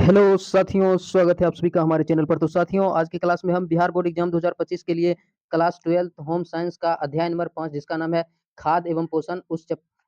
Hello साथियों, स्वागत है आप सभी का हमारे चैनल पर। तो साथियों, आज की क्लास में हम बिहार बोर्ड एग्जाम 2025 के लिए क्लास 12th होम साइंस का अध्याय नंबर 5 जिसका नाम है खाद्य एवं पोषण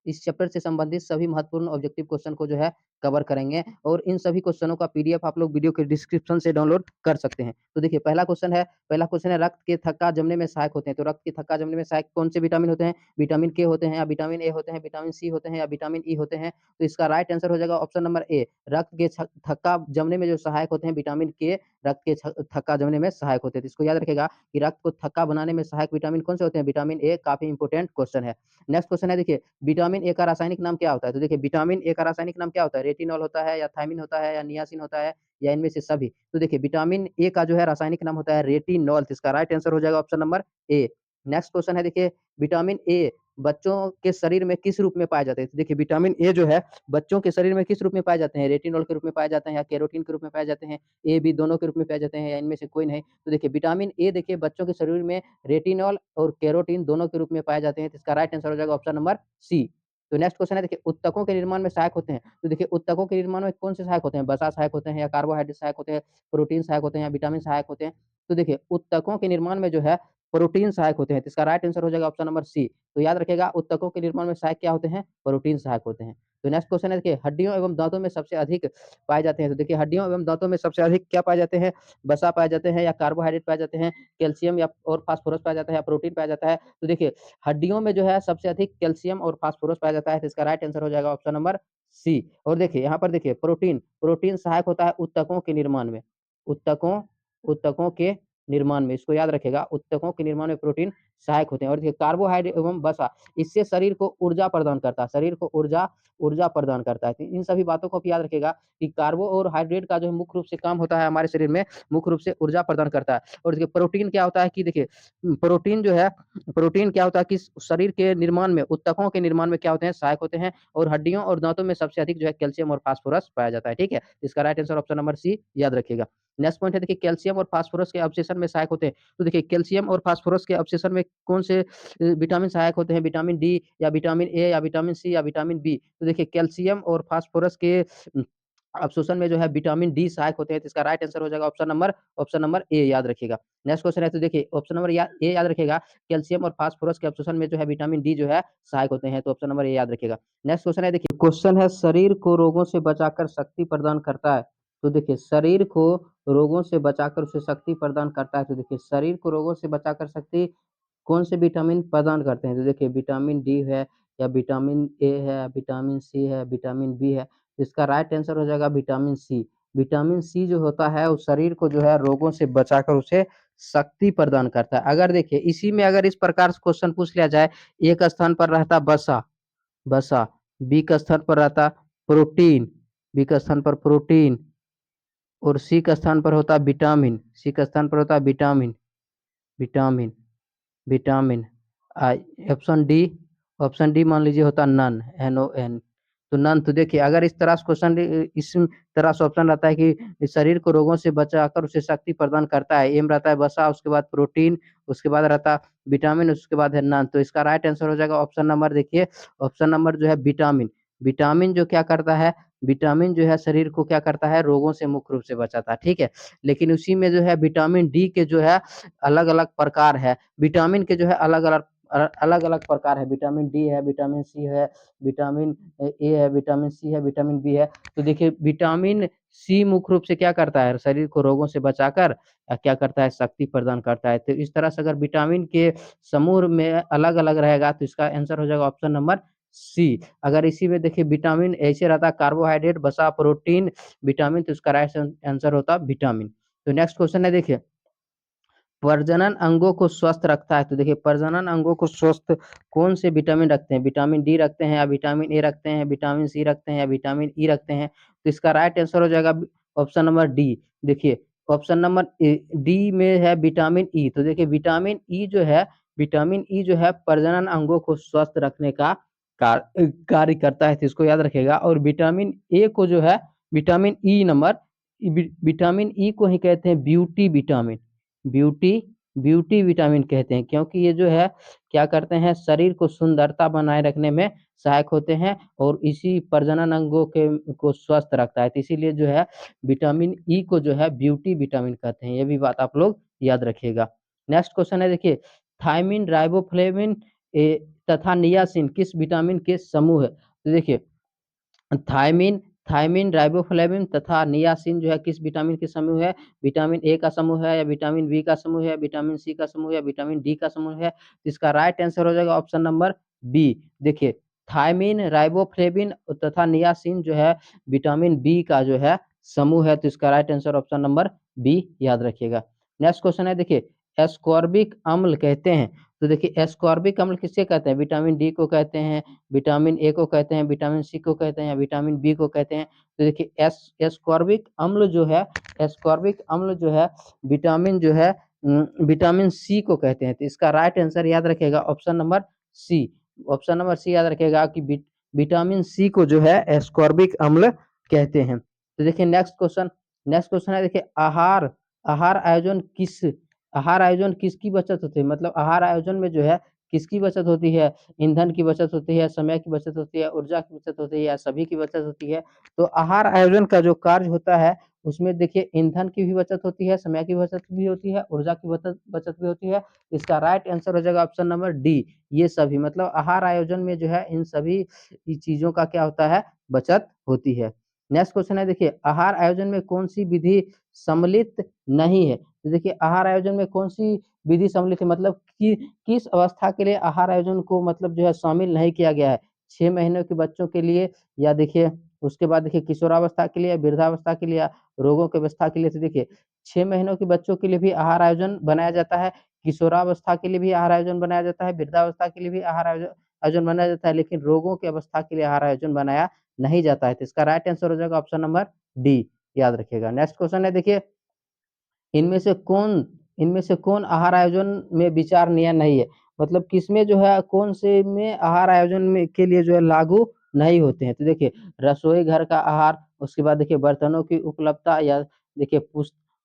इस चैप्टर से संबंधित सभी महत्वपूर्ण ऑब्जेक्टिव क्वेश्चन को जो है कवर करेंगे और इन सभी क्वेश्चनों का पीडीएफ आप लोग वीडियो के डिस्क्रिप्शन से डाउनलोड कर सकते हैं। तो देखिए, पहला क्वेश्चन है रक्त के थक्का जमने में सहायक होते हैं। तो रक्त के थक्का जमने में सहायक कौन से विटामिन होते हैं? विटामिन के होते हैं या विटामिन ए होते हैं, विटामिन सी होते हैं या विटामिन ई होते हैं? तो इसका राइट आंसर हो जाएगा ऑप्शन नंबर ए। रक्त के थक्का जमने में जो सहायक होते हैं विटामिन के, रक्त के थक्का जमने में सहायक होते हैं। तो इसको याद रखेगा कि रक्त को थक्का बनाने में सहायक विटामिन कौन से होते हैं? Vitamin A. काफी इंपोर्टेंट क्वेश्चन है। नेक्स्ट क्वेश्चन है, देखिए विटामिन ए का रासायनिक नाम क्या होता है? तो देखिए, विटामिन ए का रासायनिक नाम क्या होता है? रेटिनॉल होता है या थायमिन होता है या नियासिन होता है या इनमें से सभी? तो देखिए, विटामिन ए का जो है रासायनिक नाम होता है रेटिनॉल। तो इसका राइट आंसर हो जाएगा option number A. Next question है, देखिए विटामिन ए बच्चों के शरीर में किस रूप में पाए जाते हैं? तो देखिए, विटामिन ए जो है बच्चों के शरीर में किस रूप में पाए जाते हैं? रेटिनॉल के रूप में पाए जाते हैं या कैरोटीन के रूप में पाए जाते हैं? ए बी दोनों के रूप में पाए जाते हैं या इनमें से कोई नहीं? तो देखिए, विटामिन ए देखिए बच्चों के शरीर में रेटिनॉल और कैरोटीन दोनों के रूप में पाए जाते हैं। तो इसका राइट आंसर हो जाएगा ऑप्शन नंबर सी। तो नेक्स्ट क्वेश्चन है, देखिए उत्तकों के निर्माण में सहायक होते हैं। तो देखिए, उत्तकों के निर्माण में कौन से सहायक होते हैं? वसा सहायक होते हैं या कार्बोहाइड्रेट सहायक होते हैं, प्रोटीन सहायक होते हैं या विटामिन सहायक होते हैं? तो देखिए, उत्तकों के निर्माण में जो है प्रोटीन सहायक होते हैं। तो इसका राइट आंसर हो जाएगा ऑप्शन नंबर सी। तो याद रखिएगा, उत्तकों के निर्माण में सहायक क्या होते हैं? प्रोटीन सहायक होते हैं। तो नेक्स्ट क्वेश्चन है, देखिए हड्डियों एवं दांतों में सबसे अधिक पाए जाते हैं। तो देखिए, हड्डियों एवं दांतों में सबसे अधिक क्या पाए जाते हैं? वसा पाए जाते हैं या कार्बोहाइड्रेट पाए जाते हैं, कैल्शियम या और फास्फोरस पाया जाता है या प्रोटीन पाया जाता है? तो देखिए, हड्डियों में जो है सबसे अधिक कैल्शियम और फास्फोरस पाया जाता है। तो इसका राइट आंसर हो जाएगा ऑप्शन नंबर सी। और देखिए यहाँ पर देखिए, प्रोटीन सहायक होता है उत्तकों के निर्माण में। उत्तकों उत्तकों के निर्माण में, इसको याद रखेगा, उत्तकों के निर्माण में प्रोटीन सहायक होते हैं। और देखिए, कार्बोहाइड्रेट एवं वसा इससे शरीर को ऊर्जा प्रदान करता है, शरीर को ऊर्जा ऊर्जा प्रदान करता है। तो इन सभी बातों को भी याद रखेगा कि कार्बो और हाइड्रेट का जो है मुख्य रूप से काम होता है हमारे शरीर में, मुख्य रूप से ऊर्जा प्रदान करता है। और देखिए, प्रोटीन क्या होता है कि देखिए, प्रोटीन जो है प्रोटीन क्या होता है कि शरीर के निर्माण में, उत्तकों के निर्माण में क्या होते हैं? सहायक होते हैं। और हड्डियों और दांतों में सबसे अधिक जो है कैल्शियम और फास्फोरस पाया जाता है। ठीक है, इसका right answer option number C याद रखिएगा। नेक्स्ट पॉइंट है, देखिए कैल्शियम और फास्फोरस के अवशोषण में सहायक होते हैं। तो देखिए, कैल्शियम और फास्फोरस के अवशोषण में कौन से विटामिन सहायक होते हैं? विटामिन डी या विटामिन ए या विटामिन सी या विटामिन बी? तो देखिए, कैल्शियम और फास्फोरस के अवशोषण में जो है विटामिन डी सहायक होते हैं। तो इसका राइट आंसर हो जाएगा ऑप्शन नंबर ए याद रखिएगा। नेक्स्ट क्वेश्चन है, तो देखिए ऑप्शन नंबर ए याद रखिएगा, कैल्शियम और फास्फोरस के अवशोषण में जो है विटामिन डी जो है सहायक होते हैं। तो ऑप्शन नंबर ए याद रखिएगा। नेक्स्ट क्वेश्चन है, देखिए क्वेश्चन है शरीर को रोगों से बचाकर शक्ति प्रदान करता है। तो देखिए, शरीर को रोगों से बचाकर उसे शक्ति प्रदान करता है। तो देखिए, शरीर को रोगों से बचाकर शक्ति कौन से विटामिन प्रदान करते हैं? तो देखिए, विटामिन डी है या विटामिन ए है, विटामिन सी है, विटामिन बी है? तो इसका राइट आंसर हो जाएगा विटामिन सी। विटामिन सी जो होता है वो शरीर को जो है रोगों से बचाकर उसे शक्ति प्रदान करता है। अगर देखिए, इसी में अगर इस प्रकार से क्वेश्चन पूछ लिया जाए, एक स्थान पर रहता वसा वसा, बी का स्थान पर रहता प्रोटीन, बी का स्थान पर प्रोटीन, और सी का स्थान पर होता विटामिन, सी का स्थान पर होता विटामिन, विटामिन, विटामिन। आ, ऑप्शन डी, ऑप्शन डी मान लीजिए होता नन, NON। तो नन, तो देखिए अगर इस तरह से क्वेश्चन, इस तरह से ऑप्शन रहता है कि शरीर को रोगों से बचाकर उसे शक्ति प्रदान करता है, एम रहता है वसा, उसके बाद प्रोटीन, उसके बाद रहता विटामिन, उसके बाद है नन। तो इसका राइट आंसर हो जाएगा ऑप्शन नंबर, देखिए ऑप्शन नंबर जो है विटामिन। विटामिन जो क्या करता है, विटामिन जो है शरीर को क्या करता है? रोगों से मुख्य रूप से बचाता है। ठीक है, लेकिन उसी में जो है विटामिन डी के जो है अलग अलग प्रकार है, विटामिन के जो है अलग अलग अलग अलग प्रकार है। विटामिन डी है, विटामिन सी है, विटामिन ए है, विटामिन सी है, विटामिन बी है। तो देखिए, विटामिन सी मुख्य रूप से क्या करता है? शरीर को रोगों से बचाकर क्या करता है? शक्ति प्रदान करता है। तो इस तरह से अगर विटामिन के समूह में अलग अलग रहेगा तो इसका आंसर हो जाएगा ऑप्शन नंबर सी। अगर इसी में देखिए विटामिन ऐसे रहता कार्बोहाइड्रेट, वसा, प्रोटीन, विटामिन, तो इसका राइट आंसर होता विटामिन। तो नेक्स्ट क्वेश्चन है, देखिए प्रजनन अंगों को स्वस्थ रखता है। तो देखिए, प्रजनन अंगों को स्वस्थ कौन से विटामिन रखते हैं? विटामिन डी रखते हैं या विटामिन ए रखते हैं, विटामिन सी रखते हैं या विटामिन ई रखते हैं? तो इसका राइट आंसर हो जाएगा ऑप्शन नंबर डी। देखिए, ऑप्शन नंबर डी में है विटामिन ई। तो देखिए, विटामिन ई जो है, विटामिन ई जो है प्रजनन अंगों को स्वस्थ रखने का कार्य करता है। तो इसको याद रखेगा। और विटामिन ए को जो है, vitamin E number, vitamin E को ही कहते हैं beauty vitamin, beauty beauty vitamin कहते हैं, क्योंकि ये जो है क्या करते हैं, शरीर को सुंदरता बनाए रखने में सहायक होते हैं और इसी प्रजनन अंगों के को स्वस्थ रखता है। तो इसीलिए जो है विटामिन ई को जो है ब्यूटी विटामिन कहते हैं। ये भी बात आप लोग याद रखिएगा। नेक्स्ट क्वेश्चन है, देखिए थायमिन, राइबोफ्लेविन तथा नियासिन किस विटामिन के समूह है? तो देखिए थायमिन थायमिन, राइबोफ्लेविन तथा नियासिन जो है किस विटामिन के समूह है? विटामिन ए का समूह है या विटामिन बी का समूह है, विटामिन सी का समूह है या विटामिन डी का समूह है? तो इसका राइट आंसर हो जाएगा ऑप्शन नंबर बी। देखिए थायमिन, राइबोफ्लेविन तथा नियासिन जो है विटामिन बी का जो है समूह है। तो इसका right answer option number B याद रखिएगा। नेक्स्ट क्वेश्चन है, देखिए एस्कॉर्बिक अम्ल कहते हैं। तो देखिए एस्कॉर्बिक अम्ल किससे कहते हैं? विटामिन डी को कहते हैं, विटामिन ए को कहते हैं, विटामिन सी को कहते हैं या विटामिन बी को कहते हैं? तो देखिए एस्कॉर्बिक अम्ल जो है, एस्कॉर्बिक अम्ल जो है विटामिन जो है विटामिन सी को कहते हैं। तो इसका राइट आंसर याद रखिएगा option number C. Option number C याद रखिएगा कि विटामिन सी को जो है एस्कॉर्बिक अम्ल कहते हैं। तो देखिए नेक्स्ट क्वेश्चन है, देखिए आहार आहार आयोजन किस आहार आयोजन किसकी बचत होती है? मतलब आहार आयोजन में जो है किसकी बचत होती है? ईंधन की बचत होती है, समय की बचत होती है, ऊर्जा की बचत होती है या सभी की बचत होती है? तो आहार आयोजन का जो कार्य होता है उसमें देखिए ईंधन की भी बचत होती है, समय की बचत भी होती है, ऊर्जा की बचत बचत भी होती है। इसका राइट आंसर हो जाएगा ऑप्शन नंबर डी, ये सभी। मतलब आहार आयोजन में जो है इन सभी चीज़ों का क्या होता है? बचत होती है। नेक्स्ट क्वेश्चन है, देखिए आहार आयोजन में कौन-सी विधि सम्मिलित नहीं है? तो देखिए आहार आयोजन में कौन-सी विधि सम्मिलित है, मतलब कि किस अवस्था के लिए आहार आयोजन को मतलब जो है शामिल नहीं किया गया है? 6 महीने के बच्चों के लिए या देखिए उसके बाद देखिए किशोरावस्था के लिए, वृद्धावस्था के लिए या रोगों की अवस्था के लिए? तो देखिए 6 महीनों के बच्चों के लिए भी आहार आयोजन बनाया जाता है, किशोरावस्था के लिए भी आहार आयोजन बनाया जाता है, वृद्धावस्था के लिए भी आहार आयोजन बनाया जाता है, लेकिन रोगों की अवस्था के लिए आहार आयोजन बनाया नहीं जाता है। तो इसका राइट आंसर हो जाएगा ऑप्शन नंबर डी, याद रखिएगा। नेक्स्ट क्वेश्चन है, देखिए इनमें से कौन इनमें से कौन आहार आयोजन में विचारणीय नहीं है? मतलब किसमें जो है कौन से में आहार आयोजन में के लिए जो है लागू नहीं होते हैं? तो देखिए रसोई घर का आहार, उसके बाद देखिए बर्तनों की उपलब्धता या देखिए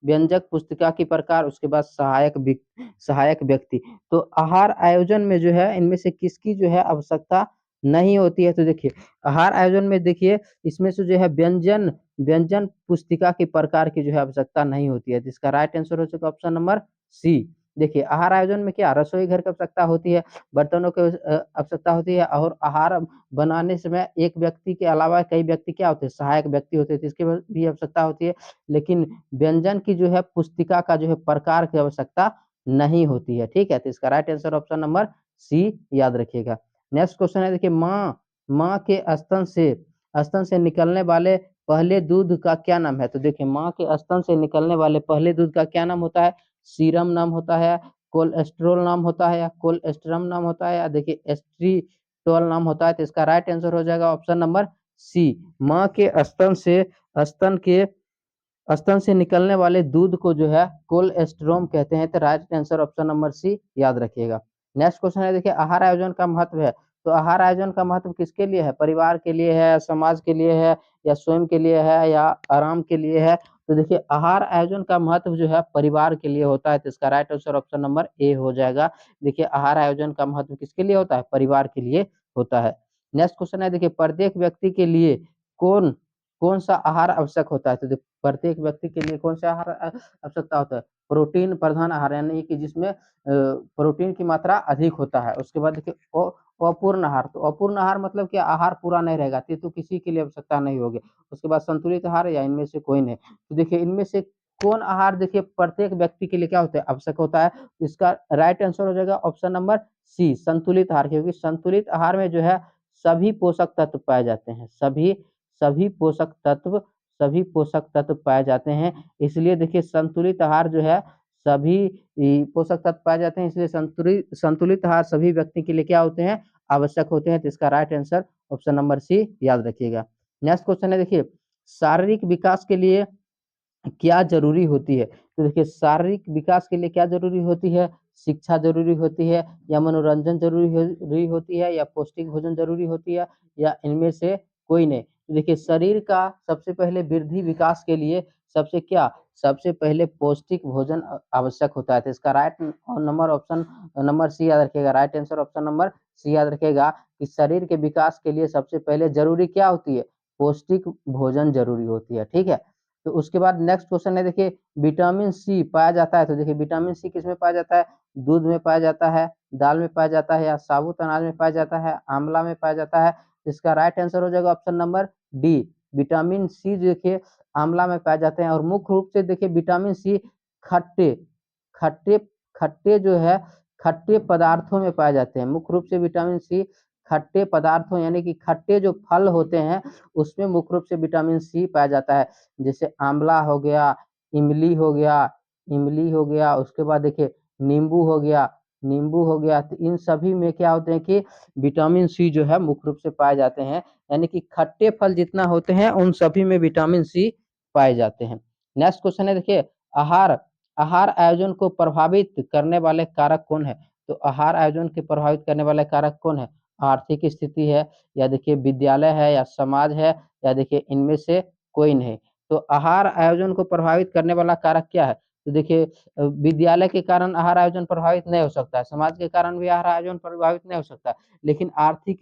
व्यंजक पुस्तिका की प्रकार, उसके बाद सहायक व्यक्ति। तो आहार आयोजन में जो है इनमें से किसकी जो है आवश्यकता नहीं होती है? तो देखिए आहार आयोजन में देखिए इसमें से जो है व्यंजन व्यंजन पुस्तिका के प्रकार की जो है आवश्यकता नहीं होती है। जिसका राइट आंसर हो चुका ऑप्शन नंबर सी। देखिए आहार आयोजन में क्या रसोई घर की आवश्यकता होती है, बर्तनों की आवश्यकता होती है और आहार बनाने समय एक व्यक्ति के अलावा कई व्यक्ति क्या होते हैं? सहायक व्यक्ति होते हैं, तो इसकी भी आवश्यकता होती है। लेकिन व्यंजन की जो है पुस्तिका का जो है प्रकार की आवश्यकता नहीं होती है, ठीक है? तो इसका right answer option number C याद रखिएगा। नेक्स्ट क्वेश्चन है, देखिए माँ के स्तन से निकलने वाले पहले दूध का क्या नाम है? तो देखिए माँ के स्तन से निकलने वाले पहले दूध का क्या नाम होता है? सीरम नाम होता है, कोलेस्ट्रॉल नाम होता है या कोलेस्ट्रम नाम होता है या देखिए एस्ट्रिटोल नाम होता है? तो इसका राइट आंसर हो जाएगा ऑप्शन नंबर सी। माँ के स्तन के स्तन से निकलने वाले दूध को जो है कोलेस्ट्रोम कहते हैं। तो right answer option number C याद रखिएगा। नेक्स्ट क्वेश्चन है, देखिए आहार आयोजन का महत्व है। तो आहार आयोजन का महत्व किसके लिए है? परिवार के लिए है, समाज के लिए है या स्वयं के लिए है या आराम के लिए है? तो देखिए आहार आयोजन का महत्व जो है परिवार के लिए होता है। तो इसका right answer option number A हो जाएगा। देखिए आहार आयोजन का महत्व किसके लिए होता है? परिवार के लिए होता है। नेक्स्ट क्वेश्चन है, देखिए प्रत्येक व्यक्ति के लिए कौन कौन सा आहार आवश्यक होता है? तो प्रत्येक व्यक्ति के लिए कौन सा आहार आवश्यकता होता है? प्रोटीन प्रधान आहार, यानी कि जिसमें प्रोटीन की मात्रा अधिक होता है। उसके बाद देखिए अपूर्ण आहार, तो अपूर्ण आहार मतलब कि आहार पूरा नहीं रहेगा, तो किसी के लिए आवश्यकता नहीं होगी। उसके बाद संतुलित आहार या इनमें से कोई नहीं। तो देखिए इनमें से कौन आहार देखिए प्रत्येक व्यक्ति के लिए क्या होता है? आवश्यक होता है। तो इसका राइट आंसर हो जाएगा ऑप्शन नंबर सी, संतुलित आहार, क्योंकि संतुलित आहार में जो है सभी पोषक तत्व पाए जाते हैं। सभी पोषक तत्व सभी पोषक तत्व पाए जाते हैं। इसलिए देखिए संतुलित आहार जो है सभी पोषक तत्व पाए जाते हैं, इसलिए संतुलित आहार सभी व्यक्ति के लिए क्या होते हैं? आवश्यक होते हैं। तो इसका right answer option number C याद रखिएगा। नेक्स्ट क्वेश्चन है, देखिए शारीरिक विकास के लिए क्या ज़रूरी होती है? तो देखिए शारीरिक विकास के लिए क्या ज़रूरी होती है? शिक्षा ज़रूरी होती है या मनोरंजन ज़रूरी होती है या पौष्टिक भोजन ज़रूरी होती है या इनमें से कोई नहीं? तो देखिए शरीर का सबसे पहले वृद्धि विकास के लिए सबसे पहले पौष्टिक भोजन आवश्यक होता है। तो इसका right number option number C याद रखिएगा। Right answer option number C याद रखिएगा कि शरीर के विकास के लिए सबसे पहले जरूरी क्या होती है? पौष्टिक भोजन जरूरी होती है। ठीक है, तो उसके बाद नेक्स्ट क्वेश्चन है, देखिए विटामिन सी पाया जाता है। तो देखिए विटामिन सी किसमें पाया जाता है? दूध में पाया जाता है, दाल में पाया जाता है, या साबुत अनाज में पाया जाता है, आंवला में पाया जाता है। इसका राइट आंसर हो जाएगा option number D. Vitamin C देखिए आंवला में पाए जाते हैं, और मुख्य रूप से देखिए विटामिन सी खट्टे खट्टे खट्टे जो है खट्टे पदार्थों में पाए जाते हैं। मुख्य रूप से विटामिन सी खट्टे पदार्थों यानी कि खट्टे जो फल होते हैं उसमें मुख्य रूप से विटामिन सी पाया जाता है। जैसे आंवला हो गया, इमली हो गया, उसके बाद देखिए नींबू हो गया। तो इन सभी में क्या होते हैं कि विटामिन सी जो है मुख्य रूप से पाए जाते हैं। यानी कि खट्टे फल जितना होते हैं उन सभी में विटामिन सी पाए जाते हैं। नेक्स्ट क्वेश्चन है, देखिए आहार आहार आयोजन को प्रभावित करने वाले कारक कौन है? तो आहार आयोजन के प्रभावित करने वाले कारक कौन है? आर्थिक स्थिति है, या देखिए विद्यालय है, या समाज है, या देखिए इनमें से कोई नहीं। तो आहार आयोजन को प्रभावित करने वाला कारक क्या है? तो देखिए विद्यालय के कारण आहार आयोजन प्रभावित नहीं हो सकता है, समाज के कारण भी आहार आयोजन प्रभावित नहीं हो सकता है, लेकिन आर्थिक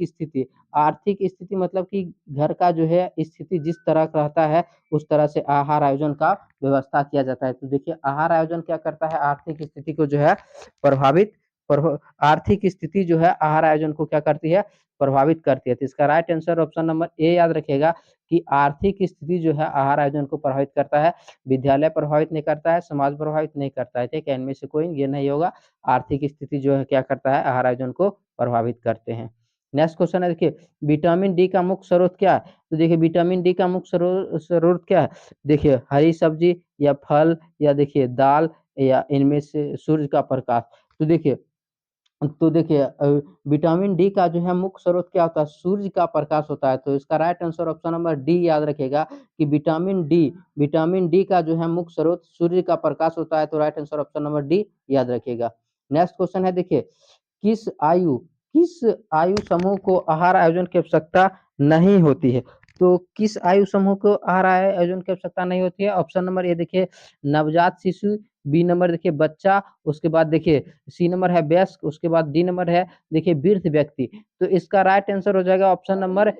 स्थिति मतलब कि घर का जो है स्थिति जिस तरह का रहता है उस तरह से आहार आयोजन का व्यवस्था किया जाता है। तो देखिए आहार आयोजन क्या करता है? आर्थिक स्थिति को जो है प्रभावित आर्थिक स्थिति जो है आहार आयोजन को क्या करती है? प्रभावित करती है। तो इसका right answer option number A याद रखिएगा कि आर्थिक स्थिति जो है आहार आयोजन को प्रभावित करता है। विद्यालय प्रभावित नहीं करता है, समाज प्रभावित नहीं करता है। ठीक है, इनमें से कोई ये नहीं होगा। आर्थिक स्थिति जो है क्या करता है? आहार आयोजन को प्रभावित करते हैं। नेक्स्ट क्वेश्चन है, देखिए विटामिन डी का मुख्य स्रोत क्या है? तो देखिए विटामिन डी का मुख्य स्रोत क्या है? देखिए हरी सब्जी, या फल, या देखिए दाल, या इनमें से सूर्य का प्रकाश। तो देखिए विटामिन डी का जो है मुख्य स्रोत क्या होता है? सूर्य का प्रकाश होता है। तो इसका right answer option number D याद रखेगा कि विटामिन डी का जो है मुख्य स्रोत सूर्य का प्रकाश होता है। तो right answer option number D याद रखिएगा। नेक्स्ट क्वेश्चन है, देखिए किस आयु किस आयु समूह को आहार आयोजन की आवश्यकता नहीं होती है? तो किस आयु समूह को आहार आयोजन की आवश्यकता नहीं होती है? ऑप्शन नंबर ए देखिए नवजात शिशु, बी नंबर देखिए बच्चा, उसके बाद देखिए सी नंबर है वयस्क, उसके बाद डी नंबर है देखिए वृद्ध व्यक्ति। तो इसका राइट आंसर हो जाएगा ऑप्शन नंबर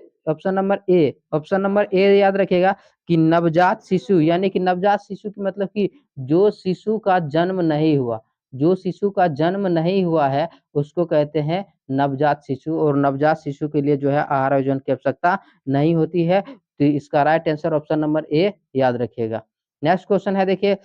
ए याद रखिएगा कि नवजात शिशु, यानी कि नवजात शिशु की मतलब कि जो शिशु का जन्म नहीं हुआ, जो शिशु का जन्म नहीं हुआ है उसको कहते हैं नवजात शिशु, और नवजात शिशु के लिए जो है आहार आयोजन की आवश्यकता नहीं होती है। तो इसका right answer option number A याद रखिएगा। नेक्स्ट क्वेश्चन है, देखिए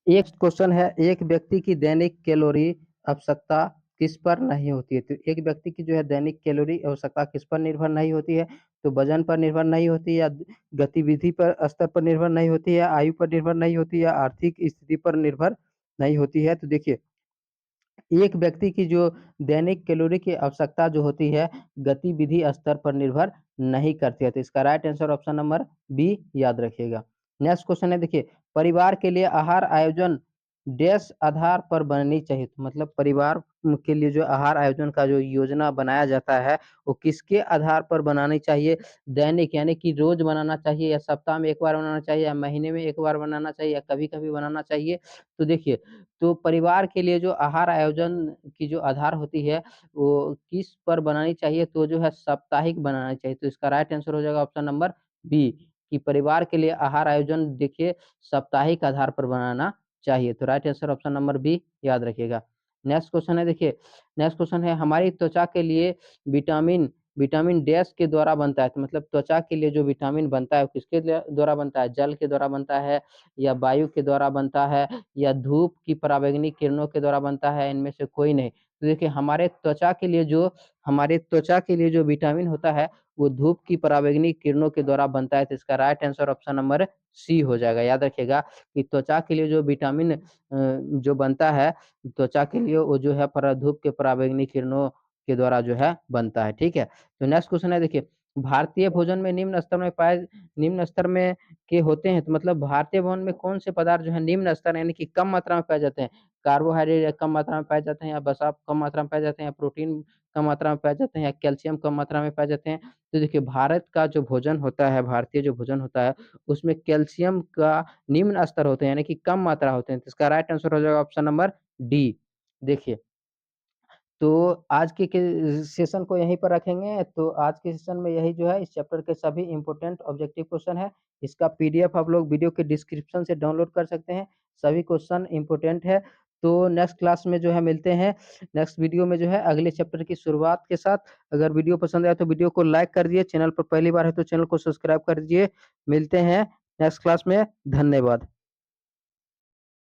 एक व्यक्ति की दैनिक कैलोरी आवश्यकता किस पर नहीं होती है? तो एक व्यक्ति की जो है दैनिक कैलोरी आवश्यकता किस पर निर्भर नहीं होती है? तो वजन पर निर्भर नहीं होती, या गतिविधि पर स्तर पर निर्भर नहीं होती है, आयु पर निर्भर नहीं होती, या आर्थिक स्थिति पर निर्भर नहीं होती है। तो देखिए एक व्यक्ति की जो दैनिक कैलोरी की आवश्यकता जो होती है गतिविधि स्तर पर निर्भर नहीं करती है। तो इसका right answer option number B याद रखिएगा। नेक्स्ट क्वेश्चन है, देखिए परिवार के लिए आहार आयोजन डैश आधार पर बननी चाहिए। तो मतलब परिवार के लिए जो आहार आयोजन का जो योजना बनाया जाता है वो किसके आधार पर बनानी चाहिए? दैनिक यानी कि रोज बनाना चाहिए, या सप्ताह में एक बार बनाना चाहिए, या महीने में एक बार बनाना चाहिए, या कभी कभी बनाना चाहिए? तो देखिए तो परिवार के लिए जो आहार आयोजन की जो आधार होती है वो किस पर बनानी चाहिए? तो जो है साप्ताहिक बनाना चाहिए। तो इसका राइट आंसर हो जाएगा ऑप्शन नंबर बी कि परिवार के लिए आहार आयोजन देखिए साप्ताहिक आधार पर बनाना चाहिए। तो right answer option number B याद रखिएगा। नेक्स्ट क्वेश्चन है, देखिए नेक्स्ट क्वेश्चन है हमारी त्वचा के लिए विटामिन विटामिन डैश के द्वारा बनता है। तो मतलब त्वचा के लिए जो विटामिन बनता है वो किसके द्वारा बनता है? जल के द्वारा बनता है, या वायु के द्वारा बनता है, या धूप की पराबैंगनी किरणों के द्वारा बनता है? इनमें से कोई नहीं। तो देखिए हमारे त्वचा के लिए जो विटामिन होता है वो धूप की पराबैंगनी किरणों के द्वारा बनता है। तो इसका right answer option number C हो जाएगा। याद रखिएगा कि त्वचा के लिए जो विटामिन जो बनता है त्वचा के लिए वो जो है धूप के पराबैंगनी किरणों के द्वारा जो है बनता है। ठीक है, तो नेक्स्ट क्वेश्चन है, देखिए भारतीय भोजन में निम्न स्तर में के होते हैं, तो मतलब भारतीय भोजन में कौन से पदार्थ जो है निम्न स्तर यानी कि कम मात्रा में पाए जाते हैं? कार्बोहाइड्रेट कम मात्रा में पाए जाते हैं, या वसा कम मात्रा में पाए जाते हैं, या प्रोटीन कम मात्रा में पाए जाते हैं, या कैल्शियम कम मात्रा में पाए जाते हैं? तो देखिए, भारत का जो भोजन होता है, भारतीय जो भोजन होता है, उसमें कैल्शियम का निम्न स्तर होते हैं, यानी कि कम मात्रा होते हैं। तो इसका राइट आंसर हो जाएगा ऑप्शन नंबर डी। देखिए, तो आज के सेशन को यहीं पर रखेंगे। तो आज के सेशन में यही जो है इस चैप्टर के सभी इम्पोर्टेंट ऑब्जेक्टिव क्वेश्चन है। इसका पीडीएफ आप लोग वीडियो के डिस्क्रिप्शन से डाउनलोड कर सकते हैं। सभी क्वेश्चन इम्पोर्टेंट है। तो नेक्स्ट क्लास में जो है मिलते हैं, नेक्स्ट वीडियो में जो है अगले चैप्टर की शुरुआत के साथ। अगर वीडियो पसंद आया तो वीडियो को लाइक कर दिए, चैनल पर पहली बार है तो चैनल को सब्सक्राइब कर दीजिए। मिलते हैं नेक्स्ट क्लास में। धन्यवाद।